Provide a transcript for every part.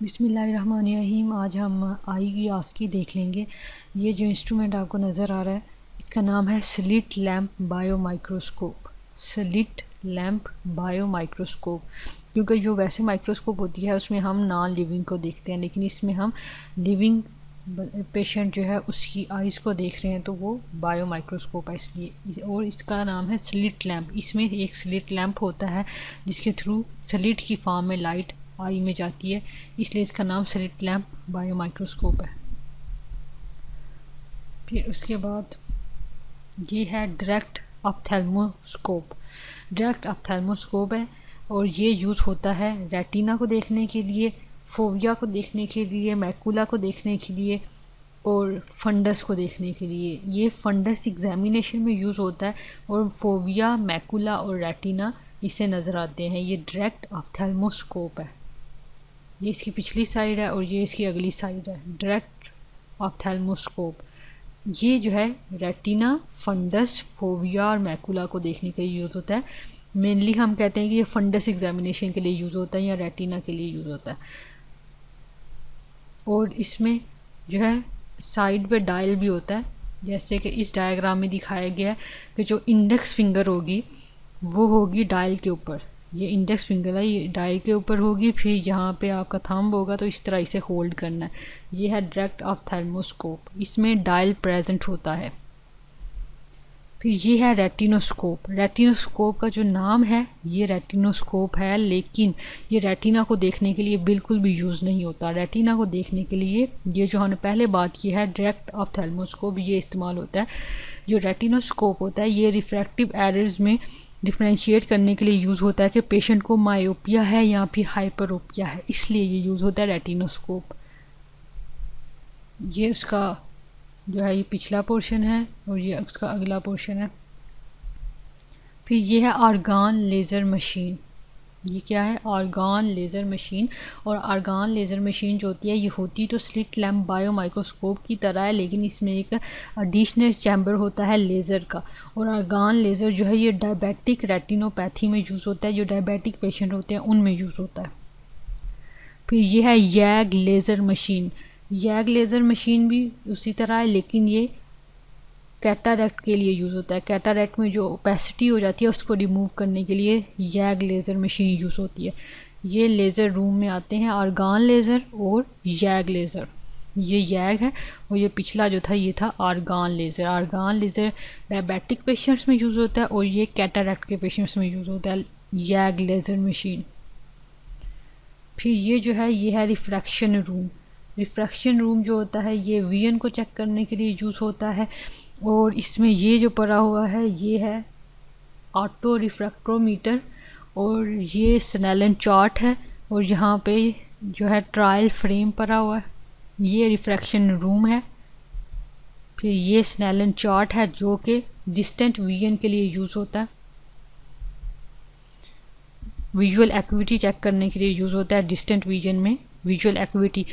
बिस्मिल्लाहिर्रहमानिर्रहीम। आज हम आई की आस्की देख लेंगे। ये जो इंस्ट्रूमेंट आपको नज़र आ रहा है इसका नाम है slit lamp bio microscope. Slit lamp bio microscope, क्योंकि जो वैसे माइक्रोस्कोप होती है उसमें हम नॉन लिविंग को देखते हैं, लेकिन इसमें हम लिविंग पेशेंट जो है उसकी आइज़ को देख रहे हैं, तो वो बायो माइक्रोस्कोप है इसलिए। और इसका नाम है स्लिट लैम्प। इसमें एक स्लिट लैम्प होता है जिसके थ्रू स्लिट की फॉर्म में लाइट आई में जाती है, इसलिए इसका नाम स्लिट लैम्प बायो माइक्रोस्कोप है। फिर उसके बाद ये है डायरेक्ट ऑप्थेल्मोस्कोप। डायरेक्ट ऑप्थेल्मोस्कोप है और ये यूज़ होता है रेटिना को देखने के लिए, फोविया को देखने के लिए, मैकुला को देखने के लिए और फंडस को देखने के लिए। ये फंडस एग्जामिनेशन में यूज़ होता है और फोविया, मैकुला और रेटिना इससे नज़र आते हैं। ये डायरेक्ट ऑप्थेल्मोस्कोप है। ये इसकी पिछली साइड है और ये इसकी अगली साइड है। डायरेक्ट ऑप्थेल्मोस्कोप ये जो है रेटिना, फंडस, फोविया और मैकुला को देखने के लिए यूज़ होता है। मेनली हम कहते हैं कि ये फंडस एग्जामिनेशन के लिए यूज़ होता है या रेटिना के लिए यूज़ होता है। और इसमें जो है साइड पे डायल भी होता है, जैसे कि इस डायग्राम में दिखाया गया है कि जो इंडेक्स फिंगर होगी वो होगी डायल के ऊपर। ये इंडेक्स फिंगर है, ये डायल के ऊपर होगी। फिर यहाँ पे आपका थंब होगा, तो इस तरह इसे होल्ड करना है। ये है डायरेक्ट ऑप्थेल्मोस्कोप, इसमें डायल प्रेजेंट होता है। फिर ये है रेटिनोस्कोप। रेटिनोस्कोप का जो नाम है ये रेटिनोस्कोप है, लेकिन ये रेटिना को देखने के लिए बिल्कुल भी यूज़ नहीं होता। रेटिना को देखने के लिए ये जो हमने पहले बात की है डायरेक्ट ऑप्थेल्मोस्कोप, ये इस्तेमाल होता है। जो रेटिनोस्कोप होता है ये रिफ्रैक्टिव एरर्स में डिफ्रेंशिएट करने के लिए यूज़ होता है कि पेशेंट को मायोपिया है या फिर हाइपरोपिया है, इसलिए ये यूज़ होता है रेटिनोस्कोप। ये उसका जो है ये पिछला पोर्शन है और ये उसका अगला पोर्शन है। फिर ये है आर्गन लेज़र मशीन। ये क्या है? Argon laser machine. और आर्गन लेज़र मशीन जो होती है ये होती तो स्लिट लैम्प बायो माइक्रोस्कोप की तरह है, लेकिन इसमें एक एडिशनल चैम्बर होता है लेज़र का। और आर्गन लेज़र जो है ये डायबिटिक रेटिनोपैथी में यूज़ होता है, जो डायबिटिक पेशेंट होते हैं उनमें यूज़ होता है। फिर ये है यैग लेज़र मशीन। यैग लेज़र मशीन भी उसी तरह है, लेकिन ये कैटारैक्ट के लिए यूज़ होता है। कैटारैक्ट में जो ओपेसिटी हो जाती है उसको रिमूव करने के लिए यैग लेज़र मशीन यूज़ होती है। ये लेज़र रूम में आते हैं आर्गन लेज़र और यैग लेज़र। ये यैग है और ये पिछला जो था ये था argon laser. Argon laser diabetic patients में यूज़ होता है और ये कैटारैक्ट के पेशेंट्स में यूज़ होता है यैग लेज़र मशीन। फिर ये जो है ये है रिफ्रैक्शन रूम। रिफ्रैक्शन रूम जो होता है ये विजन को चेक करने के लिए यूज़ होता है। और इसमें ये जो पड़ा हुआ है ये है ऑटो रिफ्रैक्टोमीटर और ये स्नेलन चार्ट है। और यहाँ पे जो है ट्रायल फ्रेम पड़ा हुआ है। ये रिफ्रैक्शन रूम है। फिर ये स्नेलन चार्ट है जो कि डिस्टेंट विजन के लिए यूज़ होता है, विजुअल एक्विटी चेक करने के लिए यूज़ होता है। डिस्टेंट विजन में विजुअल एक्विटी,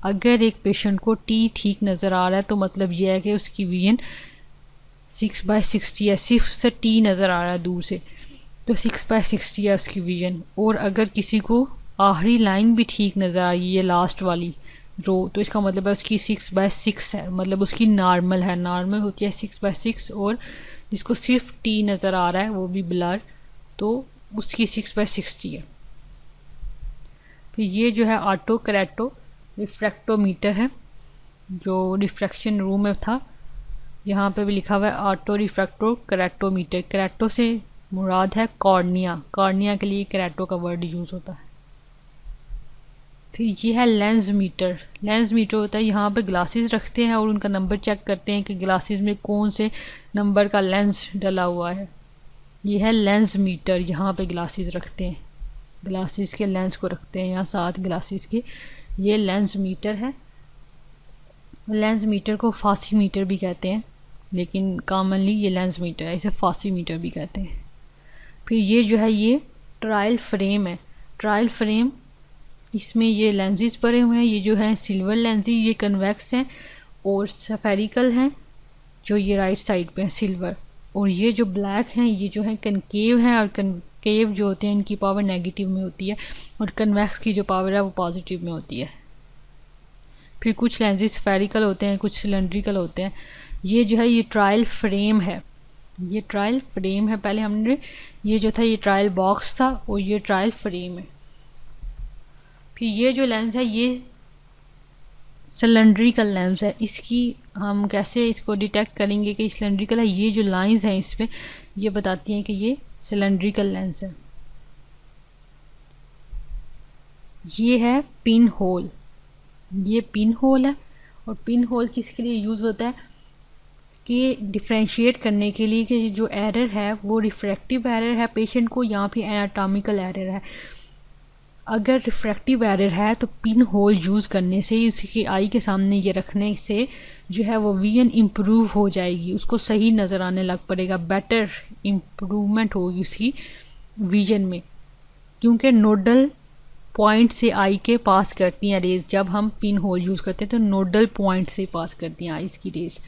अगर एक पेशेंट को टी ठीक नज़र आ रहा है तो मतलब यह है कि उसकी विजन 6/60 है, सिर्फ से टी नज़र आ रहा है दूर से तो 6/60 है उसकी विजन। और अगर किसी को आखिरी लाइन भी ठीक नज़र आई, ये लास्ट वाली रो, तो इसका मतलब है उसकी 6/6 है, मतलब उसकी नॉर्मल है। नॉर्मल होती है 6/6 और जिसको सिर्फ टी नज़र आ रहा है वो भी ब्लर, तो उसकी 6/60 है। फिर ये जो है ऑटो कैरेटो रिफ्रैक्टोमीटर है जो रिफ्रैक्शन रूम में था। यहाँ पे भी लिखा हुआ है ऑटो रिफ्रैक्टो कैरेटोमीटर। कैरेटो से मुराद है कॉर्निया, कॉर्निया के लिए कैरेटो का वर्ड यूज़ होता है। फिर ये है लेंस मीटर। लेंस मीटर होता है यहाँ पे ग्लासेस रखते हैं और उनका नंबर चेक करते हैं कि ग्लासेस में कौन से नंबर का लेंस डला हुआ है। ये है लेंस मीटर, यहाँ पे ग्लासेस रखते हैं, ग्लासेस के लेंस को रखते हैं यहाँ साथ ग्लासेस के। ये लेंस मीटर है। लेंस मीटर को फासी मीटर भी कहते हैं, लेकिन कॉमनली ये लेंस मीटर है, इसे फासी मीटर भी कहते हैं। फिर ये जो है ये ट्रायल फ्रेम है। ट्रायल फ्रेम, इसमें ये लेंसेज पड़े हुए हैं। ये जो है सिल्वर लेंसेज, ये कन्वेक्स हैं और सफेरिकल हैं, जो ये राइट साइड पे है सिल्वर। और ये जो ब्लैक हैं ये जो है कनकेव हैं और कॉन्केव जो होते हैं इनकी पावर नेगेटिव में होती है और कन्वेक्स की जो पावर है वो पॉजिटिव में होती है। फिर कुछ लेंसेज स्फेरिकल होते हैं, कुछ सिलेंड्रिकल होते हैं। ये जो है ये ट्रायल फ्रेम है, ये ट्रायल फ्रेम है। पहले हमने ये जो था ये ट्रायल बॉक्स था और ये ट्रायल फ्रेम है। फिर ये जो लेंस है ये सिलेंड्रिकल लेंस है। इसकी हम कैसे इसको डिटेक्ट करेंगे कि सिलेंड्रिकल है? ये जो लाइंस हैं इस पे ये बताती हैं कि ये सिलेंड्रिकल लेंस है। ये है पिन होल, ये पिन होल है। और पिन होल किसके लिए यूज़ होता है? कि डिफ्रेंशिएट करने के लिए कि जो एरर है वो रिफ्रैक्टिव एरर है पेशेंट को या फिर एनाटॉमिकल एरर है। अगर रिफ्रैक्टिव एरर है तो पिन होल यूज़ करने से, उसकी आई के सामने ये रखने से जो है वो विजन इम्प्रूव हो जाएगी, उसको सही नज़र आने लग पड़ेगा, बेटर इम्प्रूवमेंट होगी उसकी विजन में। क्योंकि नोडल पॉइंट से आई के पास करती हैं रेज, जब हम पिन होल यूज़ करते हैं तो नोडल पॉइंट से पास करती हैं आइज़ की रेज।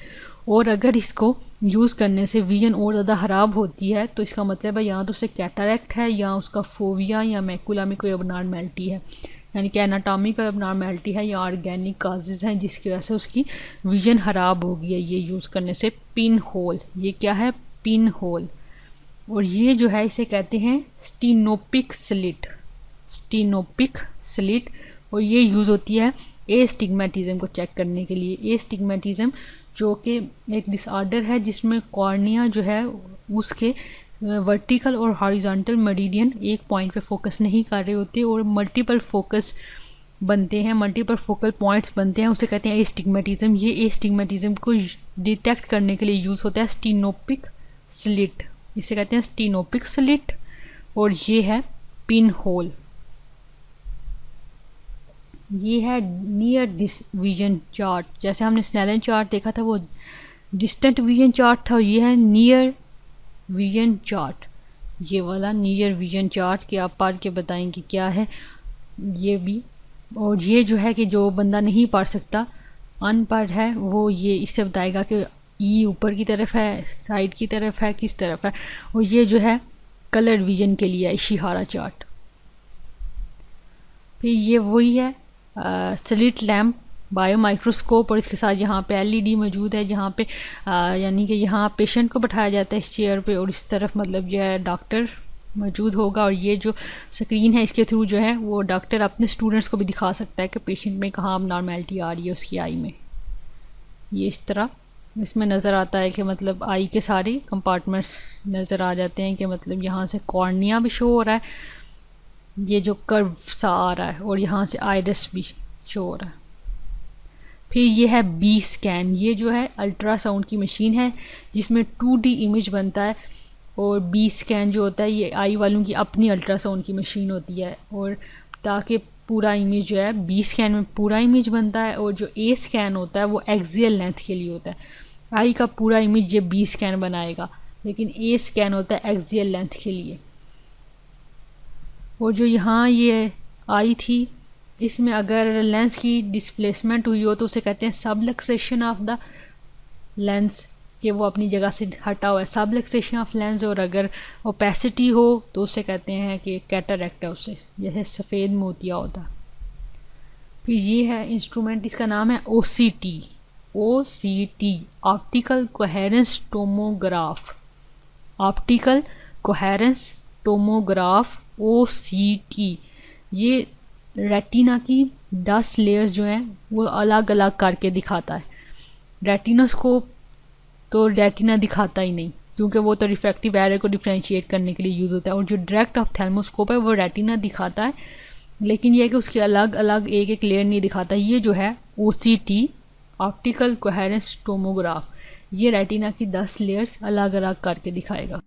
और अगर इसको यूज़ करने से विजन और ज़्यादा ख़राब होती है तो इसका मतलब है या तो उससे कैटरैक्ट है या उसका फोविया या मैकुला में कोई अबनॉर्मैलिटी है, यानी कि एनाटॉमिकल अबनॉर्मैलिटी है या ऑर्गेनिक काजेज़ हैं जिसकी वजह से उसकी विजन ख़राब हो गई है ये यूज़ करने से। पिन होल, ये क्या है? Pin hole. और ये जो है इसे कहते हैं स्टीनोपिक स्लिट, स्टीनोपिक स्लिट। और ये यूज़ होती है एस्टिग्मेटिज्म को चेक करने के लिए। एस्टिग्मेटिज्म जो कि एक डिसऑर्डर है जिसमें कॉर्निया जो है उसके वर्टिकल और हॉरिजॉन्टल मेरिडियन एक पॉइंट पे फोकस नहीं कर रहे होते और मल्टीपल फोकस बनते हैं, मल्टीपल फोकल पॉइंट्स बनते हैं, उसे कहते हैं एस्टिग्मेटिज्म। ये एस्टिग्मेटिज्म को डिटेक्ट करने के लिए यूज़ होता है स्टीनोपिक स्लिट, इसे कहते हैं स्टीनोपिक स्लिट। और ये है पिन होल। ये है नियर डिस विजन चार्ट, जैसे हमने स्नेलन चार्ट देखा था वो डिस्टेंट विजन चार्ट था, और ये है नियर विजन चार्ट, ये वाला नियर विजन चार्ट कि आप पढ़ के बताएंगे क्या है ये भी। और ये जो है कि जो बंदा नहीं पढ़ सकता, अनपढ़ है, वो ये इससे बताएगा कि ई ऊपर की तरफ है, साइड की तरफ है, किस तरफ है। और ये जो है कलर विजन के लिए इशिहारा चार्ट। फिर ये वही है स्लिट लैम्प बायो माइक्रोस्कोप, और इसके साथ यहाँ पे एलईडी मौजूद है जहाँ पे यानी कि यहाँ पेशेंट को बैठाया जाता है इस चेयर पे और इस तरफ मतलब जो है डॉक्टर मौजूद होगा। और ये जो स्क्रीन है इसके थ्रू जो है वो डॉक्टर अपने स्टूडेंट्स को भी दिखा सकता है कि पेशेंट में कहाँ अबनॉर्मैलिटी आ रही है उसकी आई में। ये इस तरह इसमें नज़र आता है कि मतलब आई के सारे कंपार्टमेंट्स नज़र आ जाते हैं कि मतलब यहाँ से कॉर्निया भी शो हो रहा है, ये जो कर्व सा आ रहा है, और यहाँ से आइरिस भी शो हो रहा है। फिर ये है बी स्कैन, ये जो है अल्ट्रासाउंड की मशीन है जिसमें 2D इमेज बनता है। और बी स्कैन जो होता है ये आई वालों की अपनी अल्ट्रासाउंड की मशीन होती है, और ताकि पूरा इमेज जो है बी स्कैन में पूरा इमेज बनता है, और जो ए स्कैन होता है वो एक्सियल लेंथ के लिए होता है। आई का पूरा इमेज ये बी स्कैन बनाएगा, लेकिन ए स्कैन होता है एक्सियल लेंथ के लिए। और जो यहाँ ये आई थी इसमें अगर लेंस की डिस्प्लेसमेंट हुई हो तो उसे कहते हैं सबलक्सेशन ऑफ द लेंस, कि वो अपनी जगह से हटा हुआ है, सबलक्सेशन ऑफ लेंस। और अगर ओपेसिटी हो तो उसे कहते हैं कि कैटरैक्ट है, उससे जैसे सफ़ेद मोतिया होता। फिर ये है इंस्ट्रूमेंट, इसका नाम है OCT, OCT optical coherence tomograph, optical coherence tomograph OCT। ये रेटिना की 10 लेयर्स जो हैं वो अलग अलग करके दिखाता है। रेटिनोस्कोप तो रेटिना दिखाता ही नहीं क्योंकि वो तो रिफ्रैक्टिव एरर को डिफ्रेंशिएट करने के लिए यूज़ होता है। और जो डायरेक्ट ऑप्थेल्मोस्कोप है वो रेटिना दिखाता है, लेकिन यह है कि उसकी अलग अलग एक एक लेयर नहीं दिखाता। ये जो है OCT ऑप्टिकल कोहेरेंस टोमोग्राफ, ये रेटिना की 10 लेयर्स अलग अलग करके दिखाएगा।